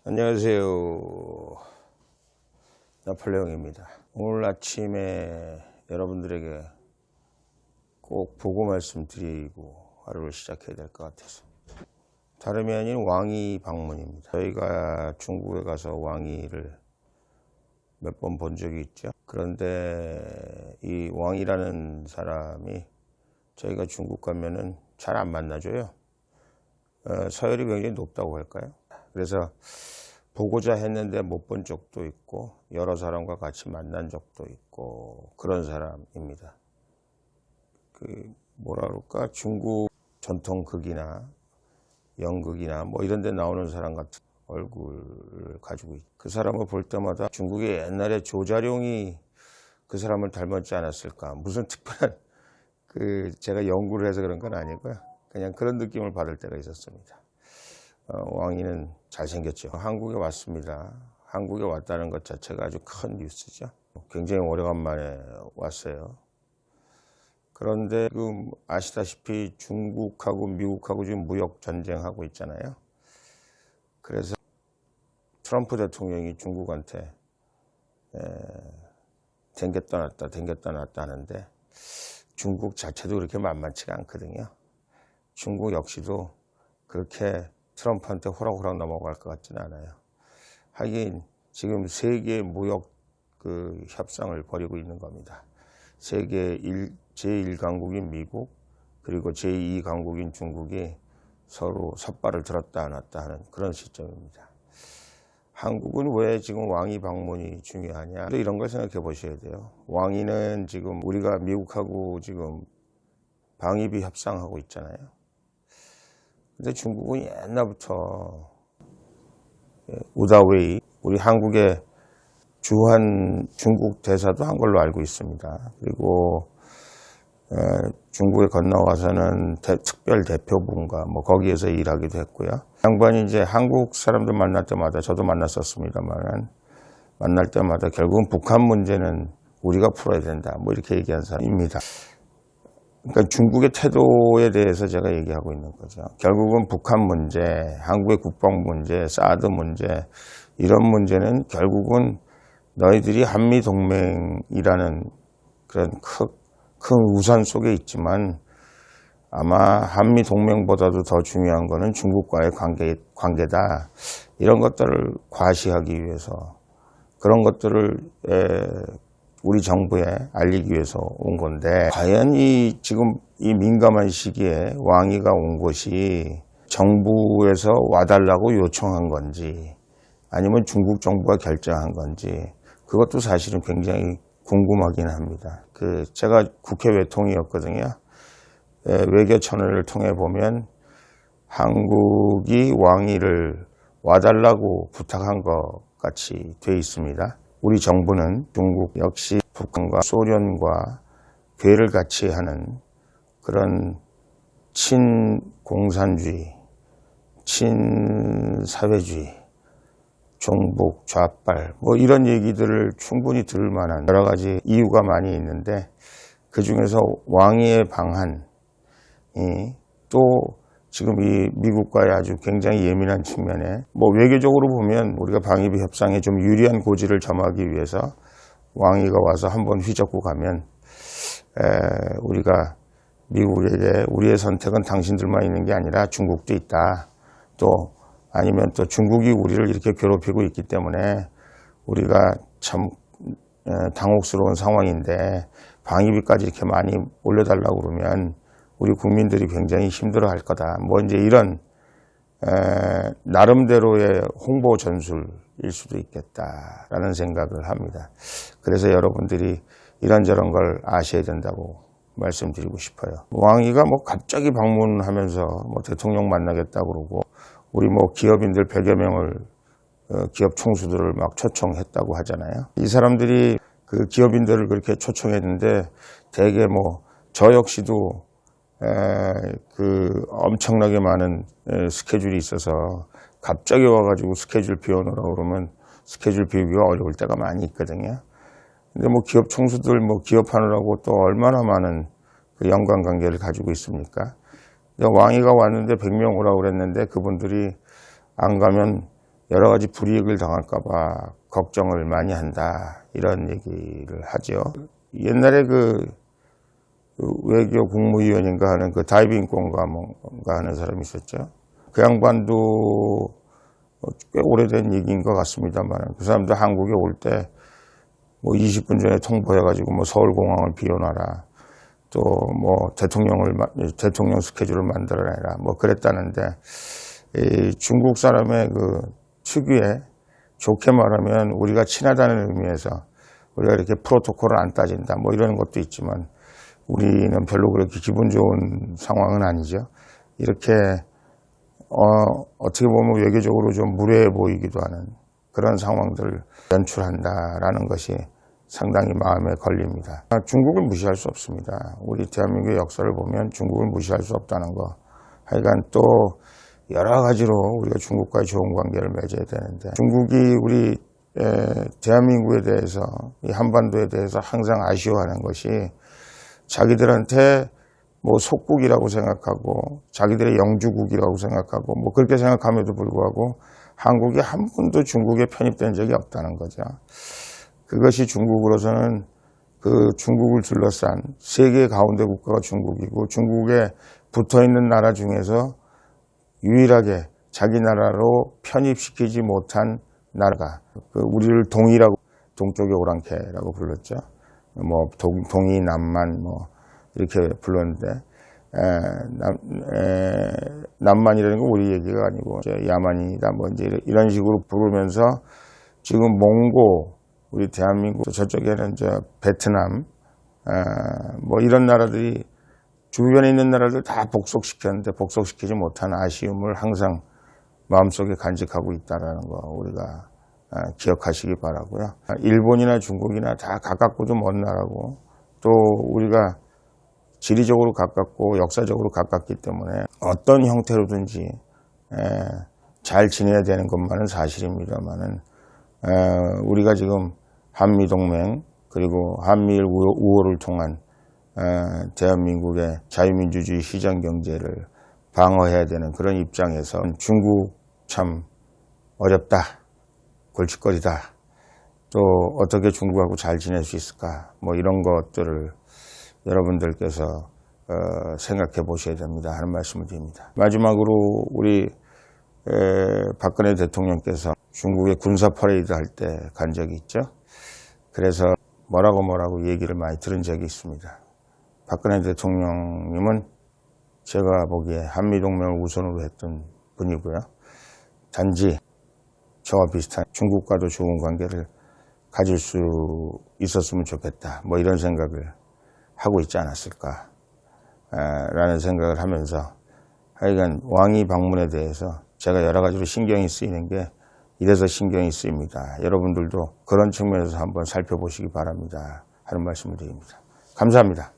안녕하세요. 나폴레옹입니다. 오늘 아침에 여러분들에게 꼭 보고 말씀드리고 하루를 시작해야 될 것 같아서, 다름이 아닌 왕이 방문입니다. 저희가 중국에 가서 왕이를 몇 번 본 적이 있죠. 그런데 이 왕이라는 사람이 저희가 중국 가면은 잘 안 만나줘요. 서열이 굉장히 높다고 할까요? 그래서 보고자 했는데 못 본 적도 있고, 여러 사람과 같이 만난 적도 있고, 그런 사람입니다. 뭐라 그럴까, 중국 전통극이나 연극이나 뭐 이런 데 나오는 사람 같은 얼굴을 가지고 있고, 그 사람을 볼 때마다 중국의 옛날에 조자룡이 그 사람을 닮았지 않았을까, 무슨 특별한 제가 연구를 해서 그런 건 아니고요. 그냥 그런 느낌을 받을 때가 있었습니다. 왕이는 잘생겼죠. 한국에 왔습니다. 한국에 왔다는 것 자체가 아주 큰 뉴스죠. 굉장히 오래간만에 왔어요. 그런데 지금 아시다시피 중국하고 미국하고 지금 무역 전쟁하고 있잖아요. 그래서 트럼프 대통령이 중국한테 댕겼다 놨다 하는데, 중국 자체도 그렇게 만만치가 않거든요. 중국 역시도 그렇게 트럼프한테 호락호락 넘어갈 것 같지는 않아요. 하긴 지금 세계 무역 협상을 벌이고 있는 겁니다. 세계 제1강국인 미국, 그리고 제2강국인 중국이 서로 삿발을 들었다 놨다 하는 그런 시점입니다. 한국은 왜 지금 왕이 방문이 중요하냐, 이런 걸 생각해 보셔야 돼요. 왕이는 지금 우리가 미국하고 지금 방위비 협상하고 있잖아요. 근데 중국은 옛날부터 우다웨이, 우리 한국의 주한 중국 대사도 한 걸로 알고 있습니다. 그리고 중국에 건너가서는 특별 대표부인가 뭐 거기에서 일하기도 했고요. 양반이 이제 한국 사람들 만날 때마다, 저도 만났었습니다만, 만날 때마다 결국은 북한 문제는 우리가 풀어야 된다, 뭐 이렇게 얘기한 사람입니다. 그러니까 중국의 태도에 대해서 제가 얘기하고 있는 거죠. 결국은 북한 문제, 한국의 국방 문제, 사드 문제, 이런 문제는 결국은 너희들이 한미동맹이라는 그런 큰 우산 속에 있지만, 아마 한미동맹보다도 더 중요한 거는 중국과의 관계다. 이런 것들을 과시하기 위해서, 그런 것들을 우리 정부에 알리기 위해서 온 건데, 과연 지금 이 민감한 시기에 왕이가 온 것이 정부에서 와달라고 요청한 건지, 아니면 중국 정부가 결정한 건지, 그것도 사실은 굉장히 궁금하긴 합니다. 제가 국회 외통이었거든요. 외교청을 통해 보면 한국이 왕이를 와달라고 부탁한 것 같이 돼 있습니다. 우리 정부는 중국 역시 북한과 소련과 궤를 같이 하는 그런 친공산주의, 친사회주의, 종북, 좌빨, 뭐 이런 얘기들을 충분히 들을 만한 여러 가지 이유가 많이 있는데, 그 중에서 왕위의 방한이 또 지금 이 미국과의 아주 굉장히 예민한 측면에, 뭐 외교적으로 보면 우리가 방위비 협상에 좀 유리한 고지를 점하기 위해서 왕이가 와서 한번 휘젓고 가면, 우리가 미국에게 우리의 선택은 당신들만 있는 게 아니라 중국도 있다, 또 아니면 또 중국이 우리를 이렇게 괴롭히고 있기 때문에 우리가 참 당혹스러운 상황인데 방위비까지 이렇게 많이 올려달라고 그러면 우리 국민들이 굉장히 힘들어할 거다, 뭐 이제 이런 나름대로의 홍보 전술일 수도 있겠다라는 생각을 합니다. 그래서 여러분들이 이런저런 걸 아셔야 된다고 말씀드리고 싶어요. 왕이가 뭐 갑자기 방문하면서 뭐 대통령 만나겠다 그러고, 우리 뭐 기업인들 100여 명을, 기업 총수들을 막 초청했다고 하잖아요. 이 사람들이 그 기업인들을 그렇게 초청했는데, 대개 뭐 저 역시도 엄청나게 많은 스케줄이 있어서 갑자기 와가지고 스케줄 비워놓으라고 그러면 스케줄 비우기가 어려울 때가 많이 있거든요. 근데 뭐 기업 총수들 뭐 기업하느라고 또 얼마나 많은 연관관계를 가지고 있습니까? 왕이가 왔는데 100명 오라고 그랬는데 그분들이 안 가면 여러 가지 불이익을 당할까봐 걱정을 많이 한다. 이런 얘기를 하죠. 옛날에 그 외교 국무위원인가 하는 그 다이빙권가 뭔가 하는 사람이 있었죠. 그 양반도 꽤 오래된 얘기인 것 같습니다만 그 사람도 한국에 올 때 뭐 20분 전에 통보해가지고 뭐 서울공항을 비워놔라. 또 뭐 대통령 스케줄을 만들어내라. 뭐 그랬다는데 이 중국 사람의 그 특유의 좋게 말하면 우리가 친하다는 의미에서 우리가 이렇게 프로토콜을 안 따진다. 뭐 이런 것도 있지만 우리는 별로 그렇게 기분 좋은 상황은 아니죠. 이렇게 어떻게 보면 외교적으로 좀 무례해 보이기도 하는 그런 상황들을 연출한다라는 것이 상당히 마음에 걸립니다. 중국을 무시할 수 없습니다. 우리 대한민국의 역사를 보면 중국을 무시할 수 없다는 거. 하여간 또 여러 가지로 우리가 중국과의 좋은 관계를 맺어야 되는데 중국이 우리 대한민국에 대해서 이 한반도에 대해서 항상 아쉬워하는 것이 자기들한테 뭐 속국이라고 생각하고 자기들의 영주국이라고 생각하고 뭐 그렇게 생각함에도 불구하고 한국이 한 번도 중국에 편입된 적이 없다는 거죠. 그것이 중국으로서는 그 중국을 둘러싼 세계 가운데 국가가 중국이고 중국에 붙어있는 나라 중에서 유일하게 자기 나라로 편입시키지 못한 나라가 그 우리를 동이라고 동쪽의 오랑캐라고 불렀죠. 뭐 동이 남만 뭐 이렇게 불렀는데 남만이라는 건 우리 얘기가 아니고 야만이다 뭐 이제 이런 식으로 부르면서 지금 몽고 우리 대한민국 저쪽에는 베트남 뭐 이런 나라들이 주변에 있는 나라들 다 복속시켰는데 복속시키지 못한 아쉬움을 항상 마음속에 간직하고 있다는 거 우리가 기억하시기 바라고요. 일본이나 중국이나 다 가깝고도 먼 나라고 또 우리가 지리적으로 가깝고 역사적으로 가깝기 때문에 어떤 형태로든지 잘 지내야 되는 것만은 사실입니다만은 우리가 지금 한미동맹 그리고 한미일 우호를 통한 대한민국의 자유민주주의 시장경제를 방어해야 되는 그런 입장에서 중국 참 어렵다, 골칫거리다, 또 어떻게 중국하고 잘 지낼 수 있을까 뭐 이런 것들을 여러분들께서 생각해 보셔야 됩니다 하는 말씀을 드립니다. 마지막으로 우리 박근혜 대통령께서 중국의 군사 퍼레이드 할 때 간 적이 있죠. 그래서 뭐라고 얘기를 많이 들은 적이 있습니다. 박근혜 대통령님은 제가 보기에 한미동맹을 우선으로 했던 분이고요. 단지 저와 비슷한 중국과도 좋은 관계를 가질 수 있었으면 좋겠다. 뭐 이런 생각을 하고 있지 않았을까 라는 생각을 하면서 하여간 왕이 방문에 대해서 제가 여러 가지로 신경이 쓰이는 게 이래서 신경이 쓰입니다. 여러분들도 그런 측면에서 한번 살펴보시기 바랍니다 하는 말씀을 드립니다. 감사합니다.